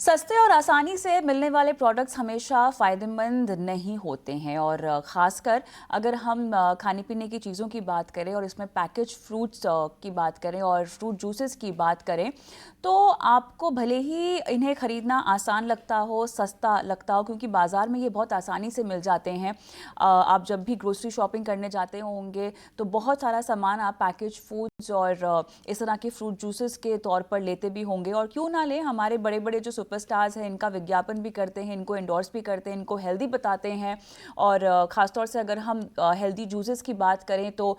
सस्ते और आसानी से मिलने वाले प्रोडक्ट्स हमेशा फ़ायदेमंद नहीं होते हैं और ख़ासकर अगर हम खाने पीने की चीज़ों की बात करें और इसमें पैकेज फ्रूट्स की बात करें और फ्रूट जूसेस की बात करें तो आपको भले ही इन्हें ख़रीदना आसान लगता हो, सस्ता लगता हो, क्योंकि बाज़ार में ये बहुत आसानी से मिल जाते हैं। आप जब भी ग्रोसरी शॉपिंग करने जाते होंगे तो बहुत सारा सामान आप पैकेज फूड्स और इस तरह के फ्रूट जूसेस के तौर पर लेते भी होंगे। और क्यों ना लें, हमारे बड़े बड़े जो सुपरस्टार्स हैं इनका विज्ञापन भी करते हैं, इनको एंडोर्स भी करते हैं, इनको हेल्दी बताते हैं। और ख़ासतौर से अगर हम हेल्दी जूसेस की बात करें तो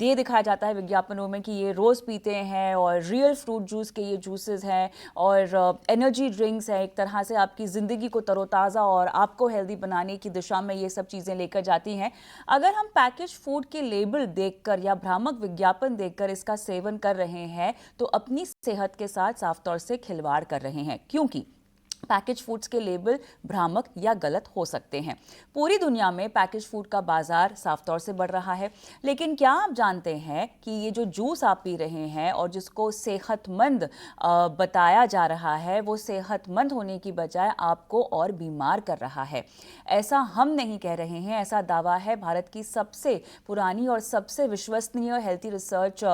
ये दिखाया जाता है विज्ञापनों में कि ये रोज़ पीते हैं और रियल फ्रूट जूस के ये जूसेस हैं और एनर्जी ड्रिंक्स हैं। एक तरह से आपकी ज़िंदगी को तरोताज़ा और आपको हेल्दी बनाने की दिशा में ये सब चीज़ें लेकर जाती हैं। अगर हम पैकेज फूड के लेबल देखकर या भ्रामक विज्ञापन देखकर इसका सेवन कर रहे हैं तो अपनी सेहत के साथ साफ तौर से खिलवाड़ कर रहे हैं, क्योंकि पैकेज फूड्स के लेबल भ्रामक या गलत हो सकते हैं। पूरी दुनिया में पैकेज फूड का बाजार साफ तौर से बढ़ रहा है, लेकिन क्या आप जानते हैं कि ये जो जूस आप पी रहे हैं और जिसको सेहतमंद बताया जा रहा है, वो सेहतमंद होने की बजाय आपको और बीमार कर रहा है। ऐसा हम नहीं कह रहे हैं, ऐसा दावा है भारत की सबसे पुरानी और सबसे विश्वसनीय healthy research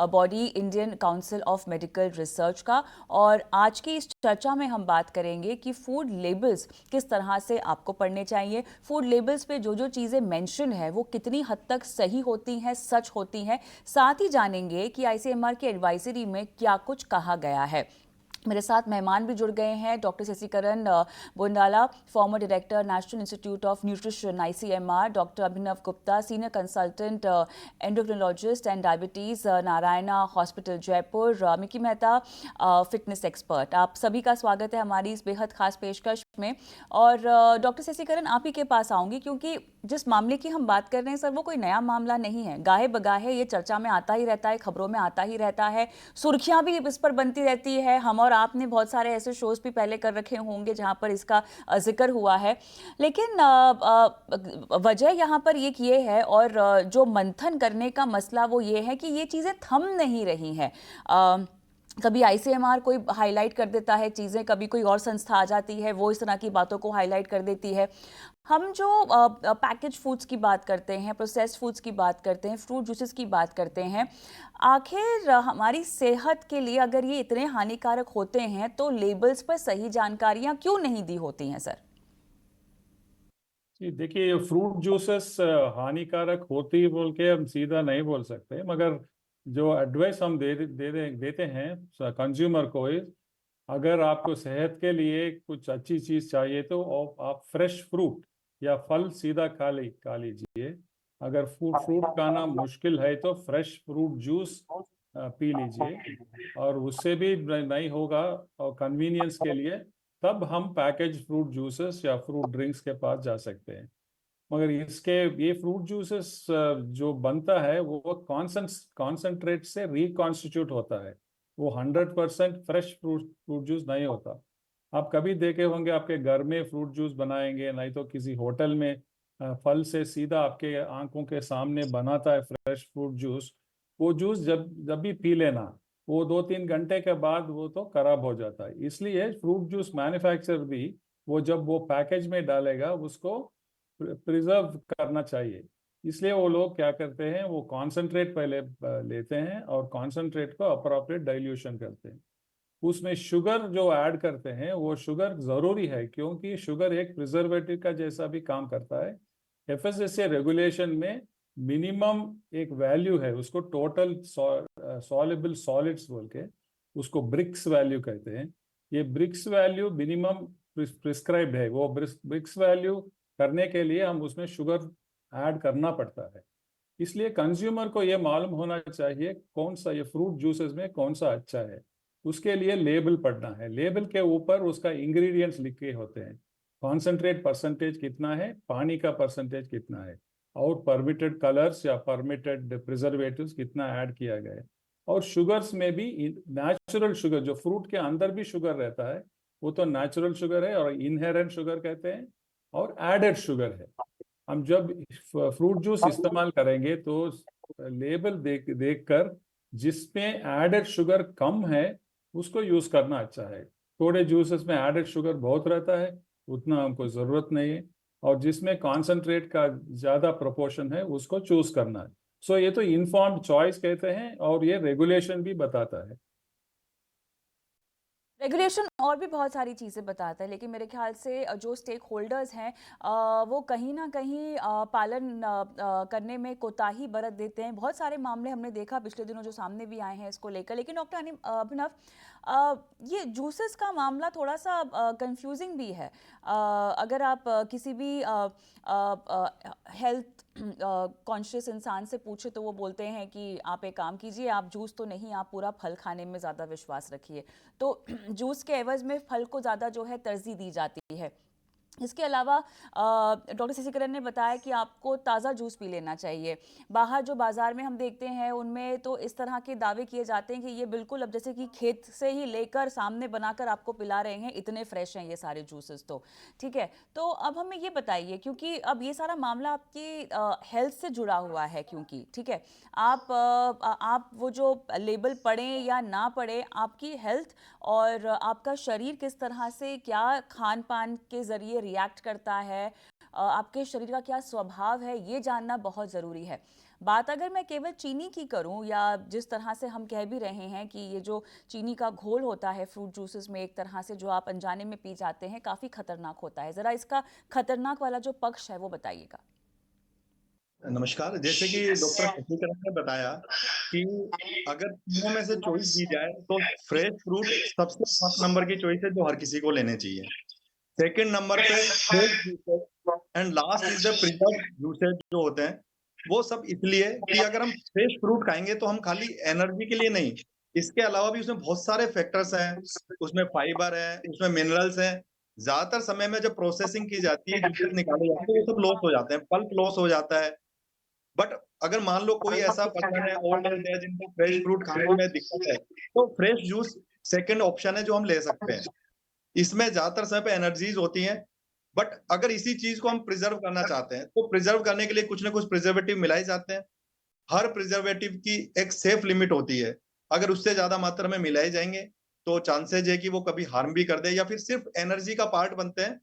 body Indian council of medical research का। और आज की इस चर्चा में हम बात करेंगे कि फूड लेबल्स किस तरह से आपको पढ़ने चाहिए, फूड लेबल्स पे जो जो चीज़ें मेंशन है वो कितनी हद तक सही होती हैं, सच होती हैं। साथ ही जानेंगे कि आईसीएमआर की एडवाइजरी में क्या कुछ कहा गया है। मेरे साथ मेहमान भी जुड़ गए हैं, doctor Shashikiran Bundala, former director national institute of nutrition ICMR, doctor Abhinav Gupta, senior consultant endocrinologist and diabetes Narayana hospital Jaipur, Mickey Mehta fitness expert. आप सभी का स्वागत है हमारी इस बेहद खास पेशकश में। और डॉक्टर शशिकरण, आप ही के पास आऊँगी, क्योंकि जिस मामले की हम बात कर रहे हैं सर, वो कोई नया मामला नहीं है। गाहे बगाहे ये चर्चा में आता ही रहता है, खबरों में आता ही रहता है, सुर्खियां भी इस पर बनती रहती है। हम और आपने बहुत सारे ऐसे शोज भी पहले कर रखे होंगे जहां पर इसका जिक्र हुआ है, लेकिन वजह यहाँ पर एक ये है और जो मंथन करने का मसला वो ये है कि ये चीज़ें थम नहीं रही हैं। कभी आईसीएमआर कोई हाईलाइट कर देता है चीज़ें, कभी कोई और संस्था आ जाती है वो इस तरह की बातों को हाईलाइट कर देती है। हम जो पैकेज फूड्स की बात करते हैं, प्रोसेस्ड फूड्स की बात करते हैं, फ्रूट जूसेस की बात करते हैं, आखिर हमारी सेहत के लिए अगर ये इतने हानिकारक होते हैं तो लेबल्स पर सही जानकारियां क्यों नहीं दी होती हैं सर? जी देखिए, फ्रूट जूसेस हानिकारक होती बोल के हम सीधा नहीं बोल सकते, मगर जो एडवाइस हम देते हैं कंज्यूमर को, अगर आपको सेहत के लिए कुछ अच्छी चीज चाहिए तो आप फ्रेश फ्रूट या फल सीधा खा लीजिए। अगर फ्रूट खाना मुश्किल है तो फ्रेश फ्रूट जूस पी लीजिए। और उससे भी नहीं होगा और कन्वीनियंस के लिए तब हम पैकेज फ्रूट जूसेस या फ्रूट ड्रिंक्स के पास जा सकते हैं। मगर इसके ये फ्रूट जूसेस जो बनता है वो कॉन्सेंट्रेट से रिकॉन्स्टिट्यूट होता है। वो 100% फ्रेश फ्रूट जूस नहीं होता। आप कभी देखे होंगे आपके घर में फ्रूट जूस बनाएंगे, नहीं तो किसी होटल में फल से सीधा आपके आंखों के सामने बनाता है फ्रेश फ्रूट जूस। वो जूस जब जब भी पी लेना, वो 2-3 घंटे के बाद वो तो खराब हो जाता है। इसलिए फ्रूट जूस मैन्युफैक्चरर भी वो जब वो पैकेज में डालेगा उसको प्रिजर्व करना चाहिए। इसलिए वो लोग क्या करते हैं, वो कॉन्सेंट्रेट पहले लेते हैं और कॉन्सेंट्रेट को अप्रोप्रिएट डाइल्यूशन करते हैं। उसमें शुगर जो ऐड करते हैं वो शुगर जरूरी है, क्योंकि शुगर एक प्रिजर्वेटिव का जैसा भी काम करता है। एफएसएसए रेगुलेशन में मिनिमम एक वैल्यू है, उसको टोटल सॉल्युबल सॉलिड्स बोल के उसको ब्रिक्स वैल्यू कहते हैं। ये ब्रिक्स वैल्यू मिनिमम प्रिस्क्राइब्ड है। वो ब्रिक्स वैल्यू करने के लिए हम उसमें शुगर ऐड करना पड़ता है। इसलिए कंज्यूमर को ये मालूम होना चाहिए कौन सा ये फ्रूट जूसेस में कौन सा अच्छा है। उसके लिए लेबल पढ़ना है। लेबल के ऊपर उसका इंग्रेडिएंट्स लिखे होते हैं। कॉन्सेंट्रेट परसेंटेज कितना है, पानी का परसेंटेज कितना है, और परमिटेड कलर्स या परमिटेड प्रिजर्वेटिव्स कितना ऐड किया गया है। और शुगर्स में भी नेचुरल शुगर, जो फ्रूट के अंदर भी शुगर रहता है वो तो नेचुरल शुगर है और इनहेरेंट शुगर कहते हैं, और एडेड शुगर है। हम जब फ्रूट जूस इस्तेमाल करेंगे तो लेबल देख कर जिसमें एडेड शुगर कम है उसको यूज करना अच्छा है। थोड़े जूसेस में एडेड शुगर बहुत रहता है, उतना हमको ज़रूरत नहीं है। और जिसमें कॉन्सेंट्रेट का ज़्यादा प्रोपोर्शन है उसको चूज करना है। सो ये तो इन्फॉर्म्ड चॉइस कहते हैं, और ये रेगुलेशन भी बताता है। रेगुलेशन और भी बहुत सारी चीज़ें बताता है, लेकिन मेरे ख्याल से जो स्टेक होल्डर्स हैं वो कहीं ना कहीं पालन करने में कोताही बरत देते हैं। बहुत सारे मामले हमने देखा पिछले दिनों जो सामने भी आए हैं इसको लेकर। लेकिन डॉक्टर अभिनव, ये जूसेस का मामला थोड़ा सा कंफ्यूजिंग भी है। अगर आप किसी भी हेल्थ कॉन्शियस इंसान से पूछे तो वो बोलते हैं कि आप एक काम कीजिए, आप जूस तो नहीं, आप पूरा फल खाने में ज़्यादा विश्वास रखिए। तो जूस के एवज में फल को ज़्यादा जो है तरजीह दी जाती है। इसके अलावा डॉक्टर शशिकरण ने बताया कि आपको ताज़ा जूस पी लेना चाहिए। बाहर जो बाज़ार में हम देखते हैं उनमें तो इस तरह के दावे किए जाते हैं कि ये बिल्कुल अब जैसे कि खेत से ही लेकर सामने बनाकर आपको पिला रहे हैं, इतने फ्रेश हैं ये सारे जूसेस। तो ठीक है, तो अब हमें ये बताइए, क्योंकि अब ये सारा मामला आपकी हेल्थ से जुड़ा हुआ है, क्योंकि ठीक है, आप वो जो लेबल पढ़ें या ना पढ़ें, आपकी हेल्थ और आपका शरीर किस तरह से क्या खान पान के ज़रिए रिएक्ट करता है, आपके शरीर का क्या स्वभाव है, ये जानना बहुत ज़रूरी है। बात अगर मैं केवल चीनी की करूं, या जिस तरह से हम कह भी रहे हैं कि ये जो चीनी का घोल होता है फ्रूट जूसेस में, एक तरह से जो आप अनजाने में पी जाते हैं, काफ़ी खतरनाक होता है। ज़रा इसका खतरनाक वाला जो पक्ष है वो बताइएगा। नमस्कार। जैसे कि डॉक्टर शशिकरण ने बताया कि अगर तीनों में से चॉइस दी जाए तो फ्रेश फ्रूट सबसे फर्स्ट नंबर की चॉइस है जो हर किसी को लेने चाहिए। सेकंड नंबर पे fresh juices and last is the preserve juices जो होते हैं, वो सब इसलिए कि अगर हम फ्रेश फ्रूट खाएंगे तो हम खाली एनर्जी के लिए नहीं, इसके अलावा भी उसमें बहुत सारे फैक्टर्स हैं, उसमें फाइबर है, उसमें मिनरल्स हैं। ज्यादातर समय में जब प्रोसेसिंग की जाती है, जूसेस निकाले जाते हैं, वो सब लॉस हो जाते हैं, पल्प लॉस हो जाता है। बट अगर मान लो कोई ऐसा पर्सन है ओल्ड एज है जिनको फ्रेश फ्रूट खाने में दिक्कत है, तो फ्रेश जूस सेकंड ऑप्शन है जो हम ले सकते हैं। इसमें ज्यादातर समय पे एनर्जीज होती हैं। बट अगर इसी चीज को हम प्रिजर्व करना चाहते हैं तो प्रिजर्व करने के लिए कुछ ना कुछ प्रिजर्वेटिव मिलाए जाते हैं। हर प्रिजर्वेटिव की एक सेफ लिमिट होती है। अगर उससे ज्यादा मात्रा में मिलाए जाएंगे तो चांसेज है कि वो कभी हार्म भी कर दे या फिर सिर्फ एनर्जी का पार्ट बनते हैं।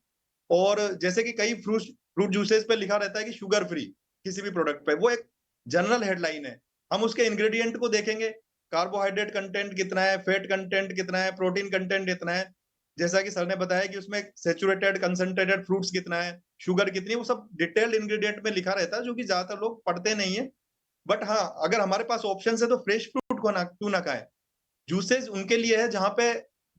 और जैसे कि कई फ्रूट फ्रूट जूसेस पे लिखा रहता है कि शुगर फ्री, किसी भी प्रोडक्ट पे, वो एक जनरल हेडलाइन है। हम उसके इंग्रेडिएंट को देखेंगे, कार्बोहाइड्रेट कंटेंट कितना है, फैट कंटेंट कितना है, प्रोटीन कंटेंट कितना है, जैसा कि सर ने बताया कि उसमें सेचुरेटेड कंसंट्रेटेड फ्रूट्स कितना है, शुगर कितनी है, वो सब डिटेल्ड इंग्रेडिएंट में लिखा रहता है, जो कि ज्यादातर लोग पढ़ते नहीं है। बट हाँ, अगर हमारे पास ऑप्शन है तो फ्रेश फ्रूट को ना क्यों ना खाएं। जूसेस उनके लिए है जहां पे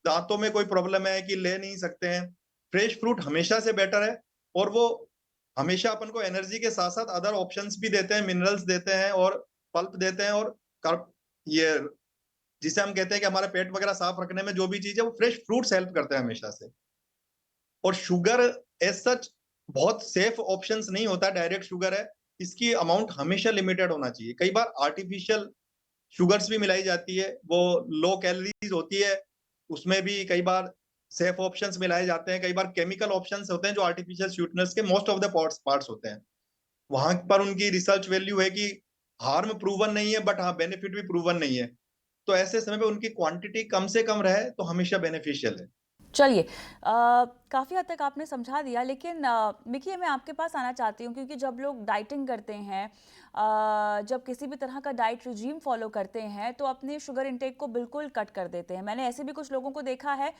दांतों में कोई प्रॉब्लम है कि ले नहीं सकते हैं। फ्रेश फ्रूट हमेशा से बेटर है, और वो हमेशा अपन को एनर्जी के साथ साथ अदर ऑप्शंस भी देते हैं, मिनरल्स देते हैं और पल्प देते हैं, और कार्ब, ये जिसे हम कहते हैं कि हमारे पेट वगैरह साफ रखने में जो भी चीज है वो फ्रेश फ्रूट्स हेल्प करते हैं हमेशा से। और शुगर एज सच बहुत सेफ ऑप्शंस नहीं होता, डायरेक्ट शुगर है, इसकी अमाउंट हमेशा लिमिटेड होना चाहिए। कई बार आर्टिफिशियल शुगर्स भी मिलाई जाती है, वो लो कैलोरीज होती है, उसमें भी कई बार सेफ ऑप्शंस मिलाए जाते हैं। कई बार केमिकल ऑप्शंस होते हैं जो आर्टिफिशियल स्वीटनर्स के मोस्ट ऑफ द पार्ट्स होते हैं, वहां पर उनकी रिसर्च वैल्यू है कि हार्म प्रूवन नहीं है, बट हाँ बेनिफिट भी प्रूवन नहीं है। तो ऐसे समय पे उनकी क्वांटिटी कम से कम रहे तो हमेशा बेनिफिशियल है। चलिए, काफ़ी हद तक आपने समझा दिया, लेकिन मिकी मैं आपके पास आना चाहती हूँ, क्योंकि जब लोग डाइटिंग करते हैं, जब किसी भी तरह का डाइट रिजीम फॉलो करते हैं, तो अपने शुगर इंटेक को बिल्कुल कट कर देते हैं। मैंने ऐसे भी कुछ लोगों को देखा है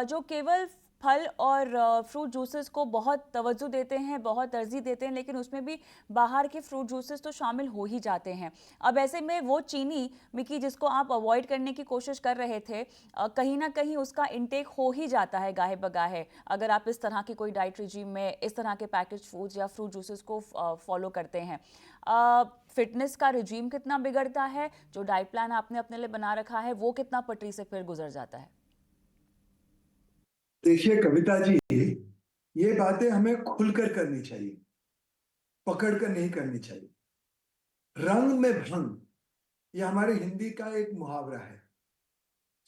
जो केवल फल और फ्रूट जूसेस को बहुत तवज्जो देते हैं, बहुत तरजीह देते हैं, लेकिन उसमें भी बाहर के फ्रूट जूसेस तो शामिल हो ही जाते हैं। अब ऐसे में वो चीनी मिकी जिसको आप अवॉइड करने की कोशिश कर रहे थे, कहीं ना कहीं उसका इंटेक हो ही जाता है गाहे बगाहे, अगर आप इस तरह की कोई डाइट रिजीम में इस तरह के पैकेज फूड्स या फ्रूट जूसेस को फॉलो करते हैं। फिटनेस का रिजीम कितना बिगड़ता है, जो डाइट प्लान आपने अपने लिए बना रखा है वो कितना पटरी से फिर गुजर जाता है। देखिए कविता जी, ये बातें हमें खुलकर करनी चाहिए, पकड़ कर नहीं करनी चाहिए। रंग में भंग, ये हमारे हिंदी का एक मुहावरा है।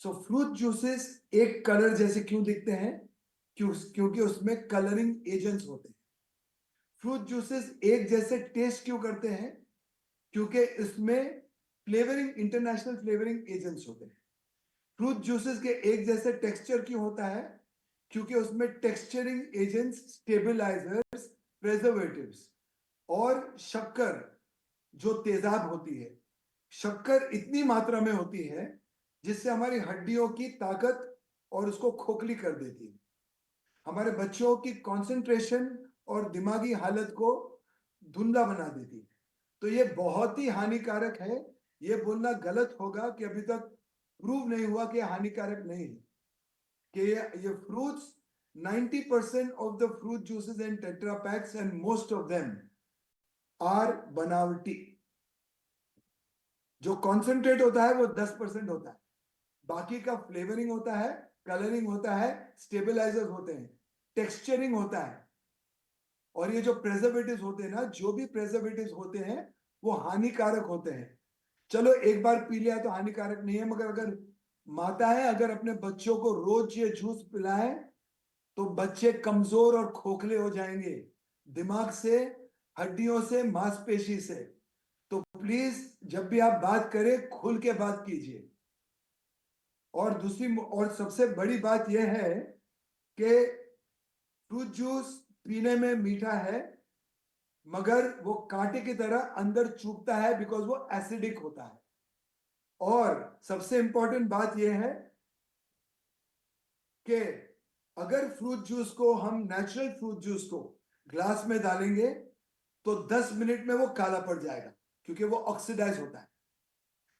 सो फ्रूट जूसेस एक कलर जैसे क्यों दिखते हैं? क्योंकि उसमें कलरिंग एजेंट्स होते हैं। फ्रूट जूसेस एक जैसे टेस्ट क्यों करते हैं? क्योंकि इसमें फ्लेवरिंग, इंटरनेशनल फ्लेवरिंग एजेंट्स होते हैं। फ्रूट जूसेस के एक जैसे टेक्सचर क्यों होता है? क्योंकि उसमें टेक्सचरिंग एजेंट्स, स्टेबलाइजर्स, प्रिजर्वेटिव्स और शक्कर जो तेजाब होती है, शक्कर इतनी मात्रा में होती है जिससे हमारी हड्डियों की ताकत और उसको खोखली कर देती है, हमारे बच्चों की कंसंट्रेशन और दिमागी हालत को धुंधला बना देती है। तो ये बहुत ही हानिकारक है। ये बोलना गलत होगा कि अभी तक प्रूव नहीं हुआ कि हानिकारक नहीं है, कि ये fruits 90% of the fruit juices and tetra packs and most of them are बनावटी। जो कॉन्सेंट्रेट होता है वो 10% होता है, बाकी का फ्लेवरिंग होता है, कलरिंग होता है, स्टेबलाइजर्स होते हैं, टेक्सचरिंग होता है। और ये जो प्रेजर्वेटिव्स होते हैं ना, जो भी प्रेजर्वेटिव्स होते हैं वो हानिकारक होते हैं। चलो एक बार पी लिया तो हानिकारक नहीं है, मगर अगर माताएं अगर अपने बच्चों को रोज ये जूस पिलाएं तो बच्चे कमजोर और खोखले हो जाएंगे, दिमाग से, हड्डियों से, मांसपेशी से। तो प्लीज जब भी आप बात करें खुल के बात कीजिए। और दूसरी और सबसे बड़ी बात यह है कि फ्रूट जूस पीने में मीठा है, मगर वो कांटे की तरह अंदर चुभता है, बिकॉज वो एसिडिक होता है। और सबसे इंपॉर्टेंट बात यह है कि अगर फ्रूट जूस को हम, नेचुरल फ्रूट जूस को ग्लास में डालेंगे तो 10 मिनट में वो काला पड़ जाएगा, क्योंकि वो ऑक्सीडाइज होता है।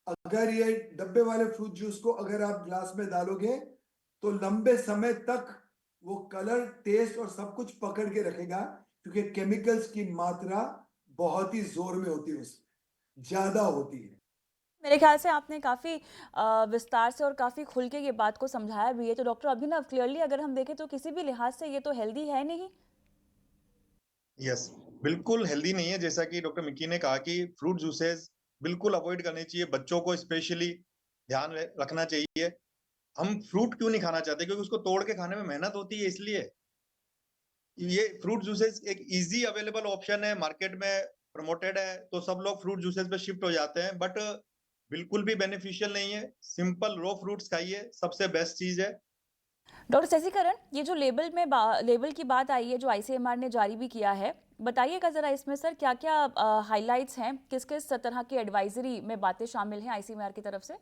अगर ये डब्बे वाले फ्रूट जूस को अगर आप ग्लास में डालोगे तो लंबे समय तक वो कलर, टेस्ट और सब कुछ पकड़ के रखेगा, क्योंकि केमिकल्स की मात्रा बहुत ही जोर में होती है, उसमें ज्यादा होती है। मेरे ख्याल से आपने काफ़ी विस्तार से और काफ़ी खुल के ये बात को समझाया भी है। तो डॉक्टर अभिनव, क्लियरली अगर हम देखें तो किसी भी लिहाज से ये तो हेल्दी है नहीं। यस, बिल्कुल हेल्दी नहीं है। जैसा कि डॉक्टर मिक्की ने कहा कि फ्रूट जूसेस बिल्कुल अवॉइड करने चाहिए, बच्चों को स्पेशली ध्यान रखना चाहिए। हम फ्रूट क्यों नहीं खाना चाहते? क्योंकि उसको तोड़ के खाने में मेहनत होती है, इसलिए। ये फ्रूट जूसेस एक इजी अवेलेबल ऑप्शन है, मार्केट में प्रमोटेड है, तो सब लोग फ्रूट जूसेस पे शिफ्ट हो जाते हैं, बट बिल्कुल भी बेनिफिशियल नहीं है। सिंपल रो फ्रूट्स खाइए, सबसे बेस्ट चीज है। डॉक्टर शशिकरण, ये जो लेबल की बात आई है जो आईसीएमआर ने जारी भी किया है, बताइएगा ज़रा इसमें सर क्या क्या हाइलाइट्स हैं, किस किस तरह की एडवाइजरी में बातें शामिल हैं आईसीएमआर की तरफ से?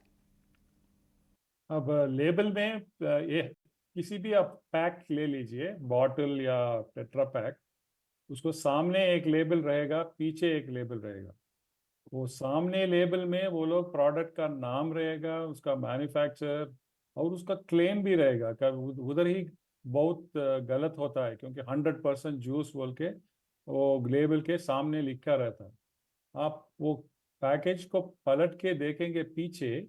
अब लेबल में ये किसी भी आप पैक ले लीजिए, बॉटल या टेट्रा पैक, उसको सामने एक लेबल रहेगा, पीछे एक लेबल रहेगा। वो सामने लेबल में वो लोग प्रोडक्ट का नाम रहेगा, उसका मैन्युफैक्चर और उसका क्लेम भी रहेगा। उधर ही बहुत गलत होता है, क्योंकि 100% जूस बोल के वो लेबल के सामने लिखा रहता है। आप वो पैकेज को पलट के देखेंगे, पीछे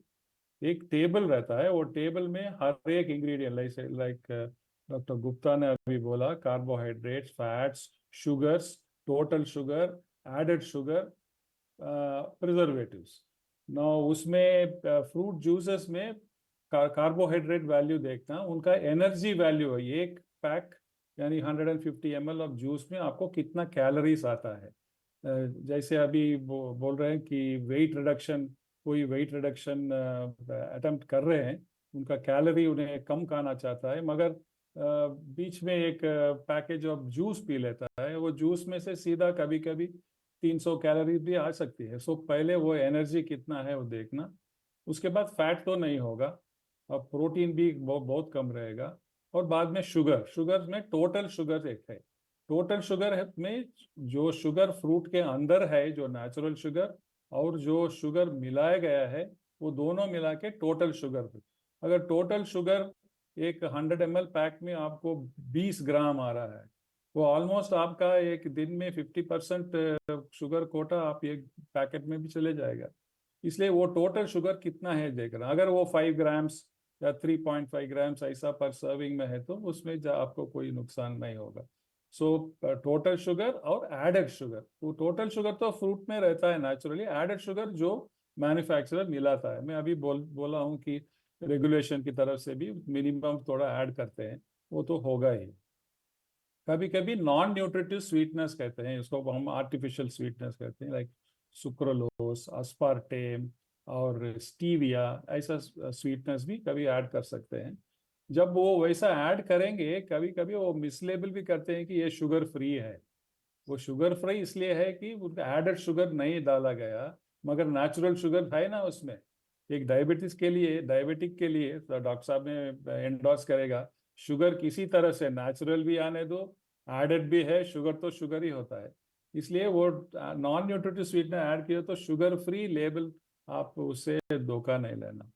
एक टेबल रहता है, वो टेबल में हर एक इंग्रेडिएंट, लाइक डॉक्टर गुप्ता ने अभी बोला, carbohydrates, fats, sugars, total sugar, added sugar, preservatives. ना उसमें फ्रूट जूसेस में कार्बोहाइड्रेट वैल्यू देखना, उनका एनर्जी वैल्यू है। एक पैक यानी 150 ml ऑफ जूस में आपको कितना कैलोरीज आता है। जैसे अभी बोल रहे हैं कि वेट रिडक्शन, कोई वेट रिडक्शन अटेम्प्ट कर रहे हैं, उनका कैलोरी उन्हें कम करना चाहता है, मगर बीच में एक पैकेज ऑफ जूस पी लेता है, वो जूस में से सीधा कभी कभी 300 कैलोरी भी आ सकती है। सो पहले वो एनर्जी कितना है वो देखना। उसके बाद फैट तो नहीं होगा, और प्रोटीन भी बहुत कम रहेगा। और बाद में शुगर, शुगर में टोटल शुगर एक है। टोटल शुगर में जो शुगर फ्रूट के अंदर है, जो नेचुरल शुगर, और जो शुगर मिलाया गया है, वो दोनों मिला के टोटल शुगर। अगर टोटल शुगर एक 100 ml पैक में आपको 20 ग्राम आ रहा है, वो ऑलमोस्ट आपका एक दिन में 50% शुगर कोटा आप एक पैकेट में भी चले जाएगा। इसलिए वो टोटल शुगर कितना है देख रहा। अगर वो 5 ग्राम्स या 3.5 ग्राम्स ऐसा पर सर्विंग में है तो उसमें आपको कोई नुकसान नहीं होगा। सो टोटल शुगर और एडेड शुगर, वो टोटल शुगर तो फ्रूट में रहता है नेचुरली, एडेड शुगर जो मैन्युफैक्चरर मिलाता है। मैं अभी बोला हूँ कि रेगुलेशन की तरफ से भी मिनिमम थोड़ा ऐड करते हैं, वो तो होगा ही। कभी कभी नॉन न्यूट्रिटिव स्वीटनेस कहते हैं, इसको हम आर्टिफिशियल स्वीटनेस कहते हैं, लाइक सुक्रोलोस, अस्पार्टेम, और स्टीविया ऐसा स्वीटनेस भी कभी ऐड कर सकते हैं। जब वो वैसा ऐड करेंगे, कभी कभी वो मिसलेबल भी करते हैं कि ये शुगर फ्री है। वो शुगर फ्री इसलिए है कि उनका एडेड शुगर नहीं डाला गया, मगर नेचुरल शुगर है ना उसमें। एक डायबिटीज के लिए, डायबिटिक के लिए तो डॉक्टर साहब ने एंडोर्स करेगा शुगर किसी तरह से नेचुरल भी आने दो, एडेड भी है, शुगर तो शुगर ही होता है। इसलिए वो नॉन न्यूट्रिटिव स्वीटनर ऐड किया तो शुगर फ्री लेबल, आप उससे धोखा नहीं लेना।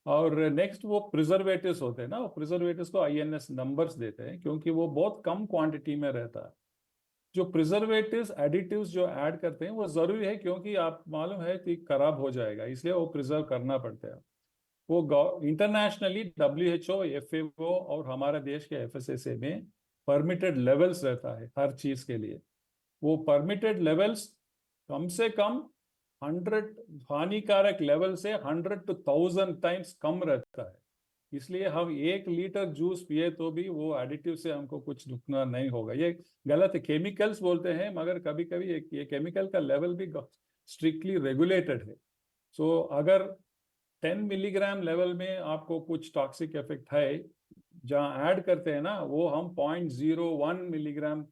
और नेक्स्ट वो प्रिजर्वेटिव्स होते हैं ना, वो प्रिजर्वेटिव्स को INS नंबर्स देते हैं क्योंकि वो बहुत कम क्वांटिटी में रहता है। जो प्रिजर्वेटिव्स एडिटिव्स जो ऐड करते हैं वो जरूरी है क्योंकि आप मालूम है कि खराब हो जाएगा, इसलिए वो प्रिजर्व करना पड़ता है। वो इंटरनेशनली WHO, FAO और हमारे देश के FSSAI में परमिटेड लेवल्स रहता है हर चीज के लिए। वो परमिटेड लेवल्स कम से कम 100 हानिकारक लेवल से 100 to 1000 टाइम्स कम रहता है। इसलिए हम 1 लीटर जूस पिए तो भी वो एडिटिव से हमको कुछ नुकसान नहीं होगा। ये गलत है, केमिकल्स बोलते हैं, मगर कभी कभी ये केमिकल का लेवल भी स्ट्रिक्टली रेगुलेटेड है। सो अगर 10 मिलीग्राम लेवल में आपको कुछ टॉक्सिक इफेक्ट है, जहाँ ऐड करते हैं ना वो हम 0.01 मिलीग्राम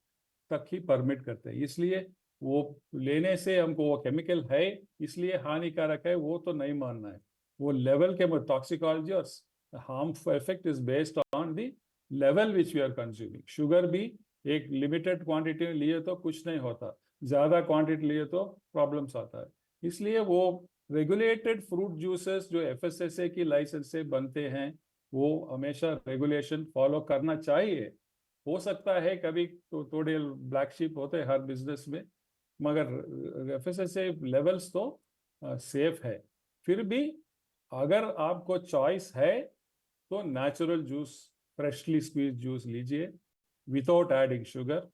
तक ही परमिट करते हैं। इसलिए वो लेने से हमको वो केमिकल है इसलिए हानिकारक है वो तो नहीं मानना है। वो लेवल के टॉक्सिकोलॉजी और harmful effect is based on the level which we are consuming. Sugar भी एक लिमिटेड क्वांटिटी में लिए तो कुछ नहीं होता, ज्यादा क्वांटिटी लिए तो प्रॉब्लम्स आता है। इसलिए वो रेगुलेटेड फ्रूट जूसेस जो FSSAI की लाइसेंस से बनते हैं वो हमेशा रेगुलेशन फॉलो करना चाहिए। हो सकता है कभी तो थोड़े ब्लैक शिप होते हैं हर बिजनेस में, मगर FSSAI लेवल्स तो सेफ है। फिर भी अगर आपको चॉइस है तो natural juice, freshly squeeze juice लीजिए विदाउट एडिंग शुगर,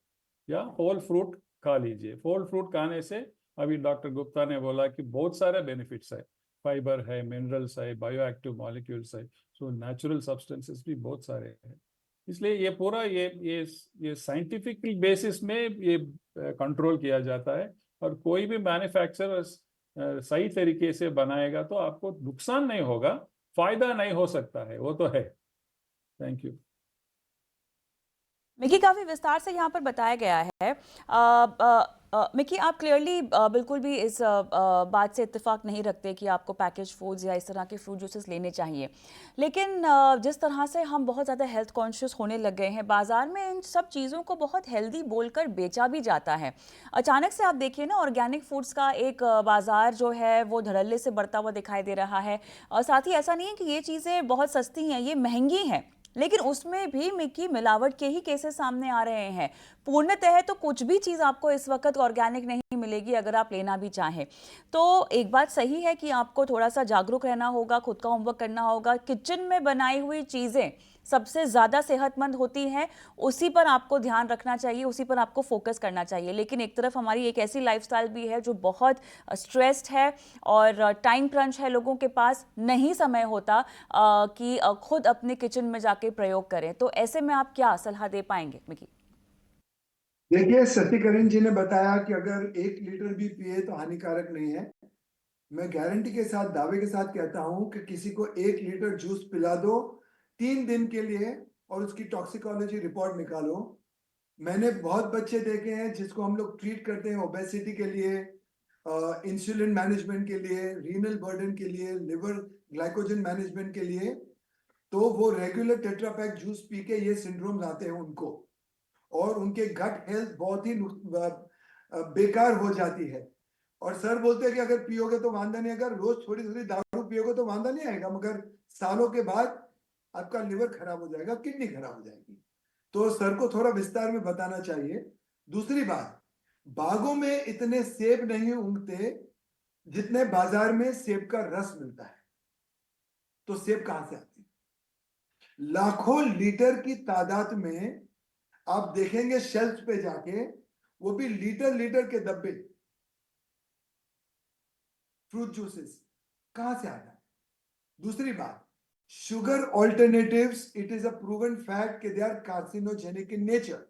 या होल फ्रूट खा लीजिए। होल फ्रूट खाने से अभी डॉक्टर गुप्ता ने बोला कि बहुत सारे बेनिफिट्स है, फाइबर है, मिनरल्स है, बायोएक्टिव मॉलिक्यूल्स है, सो नेचुरल सब्सटेंसेस भी बहुत सारे हैं। इसलिए ये पूरा ये साइंटिफिक बेसिस में ये कंट्रोल किया जाता है। और कोई भी मैन्युफैक्चरर सही तरीके से बनाएगा तो आपको नुकसान नहीं होगा, फायदा नहीं हो सकता है, वो तो है। Thank you. मिकी काफ़ी विस्तार से यहाँ पर बताया गया है। मिकी, आप क्लियरली बिल्कुल भी इस बात से इत्तेफाक नहीं रखते कि आपको पैकेज फूड्स या इस तरह के फ्रूट जूसेस लेने चाहिए, लेकिन जिस तरह से हम बहुत ज़्यादा हेल्थ कॉन्शियस होने लग गए हैं, बाज़ार में इन सब चीज़ों को बहुत हेल्दी बोलकर बेचा भी जाता है। अचानक से आप देखिए ना, ऑर्गेनिक फूड्स का एक बाज़ार जो है वो धड़ल्ले से बढ़ता हुआ दिखाई दे रहा है। और साथ ही ऐसा नहीं है कि ये चीज़ें बहुत सस्ती हैं, ये महंगी हैं, लेकिन उसमें भी मिकी मिलावट के ही केसेस सामने आ रहे हैं। पूर्णतः तो कुछ भी चीज़ आपको इस वक्त ऑर्गेनिक नहीं मिलेगी अगर आप लेना भी चाहें। तो एक बात सही है कि आपको थोड़ा सा जागरूक रहना होगा, खुद का होमवर्क करना होगा। किचन में बनाई हुई चीज़ें सबसे ज़्यादा सेहतमंद होती हैं, उसी पर आपको ध्यान रखना चाहिए, उसी पर आपको फोकस करना चाहिए। लेकिन एक तरफ हमारी एक ऐसी लाइफस्टाइल भी है जो बहुत स्ट्रेस्ड है और टाइम क्रंच है, लोगों के पास नहीं समय होता कि खुद अपने किचन में जाके प्रयोग करें। तो ऐसे में आप क्या सलाह दे पाएंगे मिकी? देखिए, सतीकरण जी ने बताया कि अगर 1 लीटर भी पिए तो हानिकारक नहीं है। मैं गारंटी के साथ, दावे के साथ कहता हूं कि किसी को 1 लीटर जूस पिला दो 3 दिन के लिए और उसकी टॉक्सिकोलॉजी रिपोर्ट निकालो। मैंने बहुत बच्चे देखे हैं जिसको हम लोग ट्रीट करते हैं ओबेसिटी के लिए, इंसुलिन मैनेजमेंट के लिए, रीनल बर्डन के लिए, लिवर ग्लाइकोजन मैनेजमेंट के लिए, तो वो रेगुलर टेट्रापैक जूस पी के ये सिंड्रोम आते हैं उनको, और उनके गट हेल्थ बहुत ही बेकार हो जाती है। और सर बोलते हैं कि अगर पियोगे तो वांदा नहीं, अगर रोज थोड़ी थोड़ी दारू पियोगे तो वांदा नहीं आएगा, मगर सालों के बाद आपका लिवर खराब हो जाएगा, किडनी खराब हो जाएगी। तो सर को थोड़ा विस्तार में बताना चाहिए। दूसरी बात, बागों में इतने सेब नहीं उगते जितने बाजार में सेब का रस मिलता है। तो सेब कहां से आते हैं? लाखों लीटर की तादाद में आप देखेंगे शेल्फ पे जाके, वो भी लीटर लीटर के डब्बे फ्रूट जूसेस कहां से आता है? दूसरी बात, sugar alternatives, it is a proven fact कि they are carcinogenic in nature.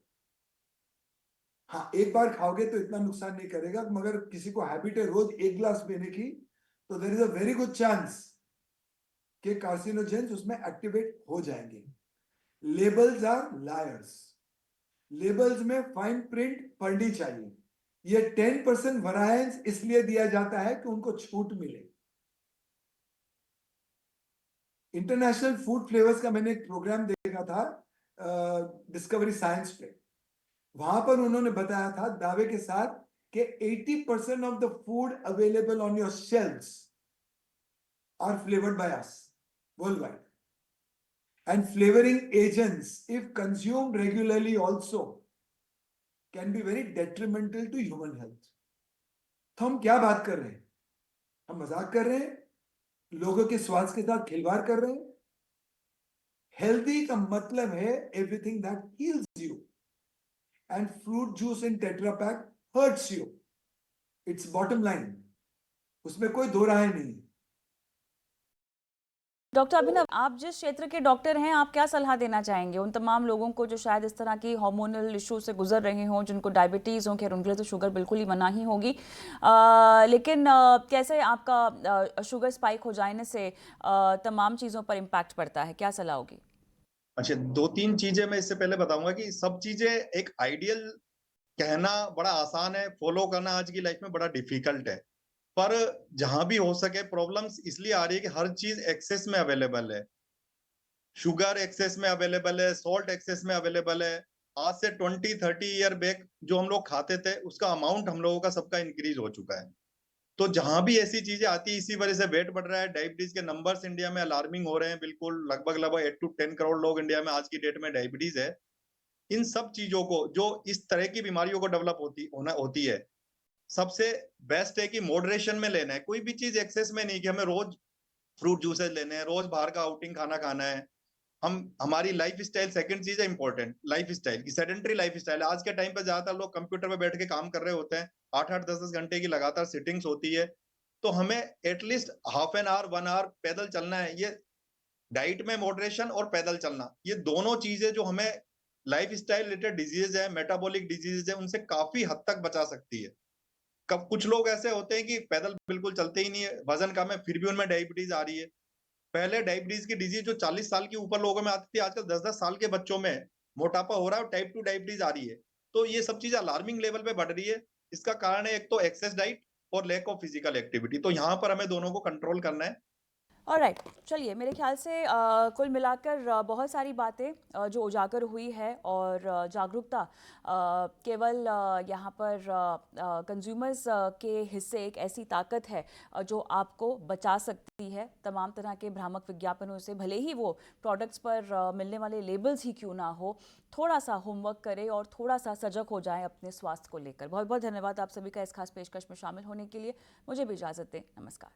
हाँ, एक बार खाओगे तो इतना नुकसान नहीं करेगा, मगर किसी को हैबिट है रोज 1 गिलास पीने की, तो there is a very good chance कि कार्सिनोजेंस उसमें एक्टिवेट हो जाएंगे। Labels are liars. लेबल्स में फाइन प्रिंट पढ़नी चाहिए। ये 10% वरायंस इसलिए दिया जाता है कि उनको छूट मिले। इंटरनेशनल फूड फ्लेवर्स का मैंने एक प्रोग्राम देखा था डिस्कवरी साइंस पे। वहां पर उन्होंने बताया था दावे के साथ कि 80% of the food available on your shelves are flavoured by us worldwide. And flavoring agents, if consumed regularly also, can be very detrimental to human health. तो हम क्या बात कर रहे हैं? हम मजाक कर रहे हैं? लोगों के स्वास्थ्य के साथ खिलवाड़ कर रहे हैं? हेल्दी का मतलब है everything that heels you, and fruit juice in tetra pack hurts you. It's bottom line, उसमें कोई दो राय नहीं है। डॉक्टर अभिनव, आप जिस क्षेत्र के डॉक्टर हैं, आप क्या सलाह देना चाहेंगे उन तमाम लोगों को जो शायद इस तरह की हार्मोनल इशू से गुजर रहे हों, जिनको डायबिटीज़ हो? खैर उनके लिए तो शुगर बिल्कुल ही मना ही होगी, लेकिन कैसे आपका शुगर स्पाइक हो जाने से तमाम चीज़ों पर इम्पैक्ट पड़ता है? क्या सलाह होगी? अच्छा, 2-3 चीजें मैं इससे पहले बताऊंगा कि सब चीजें एक आइडियल कहना बड़ा आसान है, फॉलो करना आज की लाइफ में बड़ा डिफिकल्ट है। पर जहां भी हो सके प्रॉब्लम्स इसलिए आ रही है कि हर चीज एक्सेस में अवेलेबल है। शुगर एक्सेस में अवेलेबल है, सॉल्ट एक्सेस में अवेलेबल है। आज से 20-30 ईयर बैक जो हम लोग खाते थे उसका अमाउंट हम लोगों का सबका इंक्रीज हो चुका है। तो जहां भी ऐसी चीजें आती है इसी वजह से वेट बढ़ रहा है। डायबिटीज के नंबर्स इंडिया में अलार्मिंग हो रहे हैं, बिल्कुल लगभग 8 to 10 करोड़ लोग इंडिया में आज की डेट में डायबिटीज है। इन सब चीजों को जो इस तरह की बीमारियों को डेवलप होती है, सबसे बेस्ट है कि मॉडरेशन में लेना है। कोई भी चीज एक्सेस में नहीं कि हमें रोज फ्रूट जूसेस लेने हैं, रोज बाहर का आउटिंग खाना खाना है। हमारी लाइफ स्टाइल सेकंड चीज है इंपॉर्टेंट, लाइफ स्टाइल की सेडेंटरी लाइफ स्टाइल है। आज के टाइम पे ज्यादातर लोग कंप्यूटर पे बैठ के काम कर रहे होते हैं, 8-8 10-10 घंटे की लगातार सिटिंग्स होती है। तो हमें at least half an hour 1 hour पैदल चलना है। ये डाइट में मॉडरेशन और पैदल चलना, ये दोनों चीजें जो हमें लाइफ स्टाइल रिलेटेड डिजीज है, मेटाबॉलिक डिजीज है, उनसे काफी हद तक बचा सकती है। कब कुछ लोग ऐसे होते हैं कि पैदल बिल्कुल चलते ही नहीं है, वजन कम है, फिर भी उनमें डायबिटीज आ रही है। पहले डायबिटीज की डिजीज जो 40 साल के ऊपर लोगों में आती थी, आजकल 10-10 साल के बच्चों में मोटापा हो रहा है और टाइप 2 डायबिटीज आ रही है। तो ये सब चीजें अलार्मिंग लेवल पे बढ़ रही है। इसका कारण है एक तो एक्सेस डाइट और लैक ऑफ फिजिकल एक्टिविटी। तो यहाँ पर हमें दोनों को कंट्रोल करना है। ऑलराइट, चलिए, मेरे ख्याल से कुल मिलाकर बहुत सारी बातें जो उजागर हुई है, और जागरूकता केवल यहाँ पर कंज्यूमर्स के हिस्से एक ऐसी ताकत है जो आपको बचा सकती है तमाम तरह के भ्रामक विज्ञापनों से, भले ही वो प्रोडक्ट्स पर मिलने वाले लेबल्स ही क्यों ना हो। थोड़ा सा होमवर्क करें और थोड़ा सा सजग हो जाएं अपने स्वास्थ्य को लेकर। बहुत बहुत धन्यवाद आप सभी का इस खास पेशकश में शामिल होने के लिए। मुझे भी इजाज़त दें। नमस्कार।